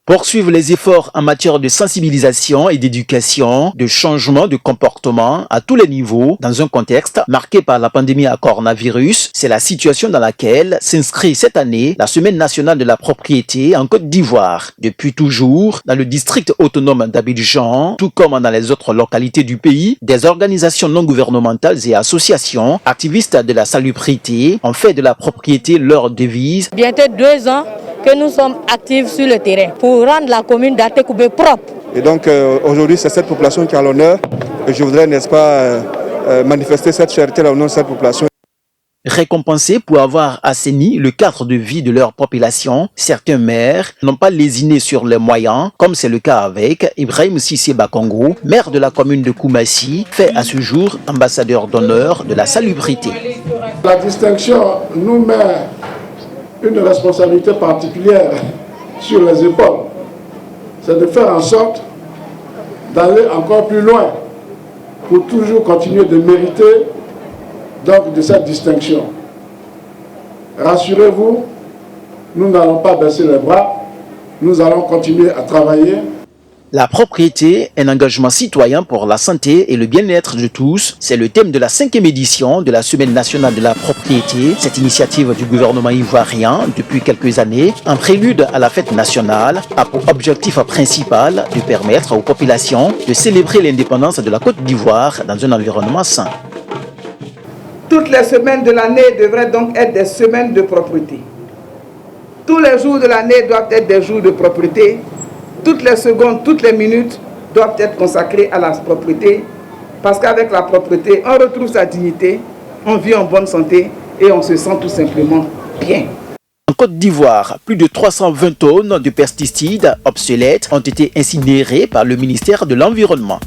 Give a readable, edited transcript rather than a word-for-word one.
Poursuivre les efforts en matière de sensibilisation et d'éducation, de changement de comportement à tous les niveaux dans un contexte marqué par la pandémie à coronavirus. C'est la situation dans laquelle s'inscrit cette année la Semaine nationale de la propriété en Côte d'Ivoire. Depuis toujours, dans le district autonome d'Abidjan, tout comme dans les autres localités du pays, des organisations non gouvernementales et associations activistes de la salubrité ont fait de la propriété leur devise. Bientôt 2 ans que nous sommes actifs sur le terrain pour rendre la commune d'Atekoubé propre. Et donc aujourd'hui c'est cette population qui a l'honneur et je voudrais, n'est-ce pas, manifester cette fierté au nom de cette population. Récompensés pour avoir assaini le cadre de vie de leur population, certains maires n'ont pas lésiné sur les moyens, comme c'est le cas avec Ibrahim Sissé Bakongo, maire de la commune de Koumassi, fait à ce jour ambassadeur d'honneur de la salubrité. La distinction nous met une responsabilité particulière sur les épaules. C'est de faire en sorte d'aller encore plus loin pour toujours continuer de mériter donc de cette distinction. Rassurez-vous, nous n'allons pas baisser les bras, nous allons continuer à travailler. La propriété, un engagement citoyen pour la santé et le bien-être de tous, c'est le thème de la 5e édition de la Semaine nationale de la propriété. Cette initiative du gouvernement ivoirien depuis quelques années, en prélude à la fête nationale, a pour objectif principal de permettre aux populations de célébrer l'indépendance de la Côte d'Ivoire dans un environnement sain. Toutes les semaines de l'année devraient donc être des semaines de propreté. Tous les jours de l'année doivent être des jours de propreté. Toutes les secondes, toutes les minutes doivent être consacrées à la propreté, parce qu'avec la propreté, on retrouve sa dignité, on vit en bonne santé et on se sent tout simplement bien. En Côte d'Ivoire, plus de 320 tonnes de pesticides obsolètes ont été incinérées par le ministère de l'Environnement.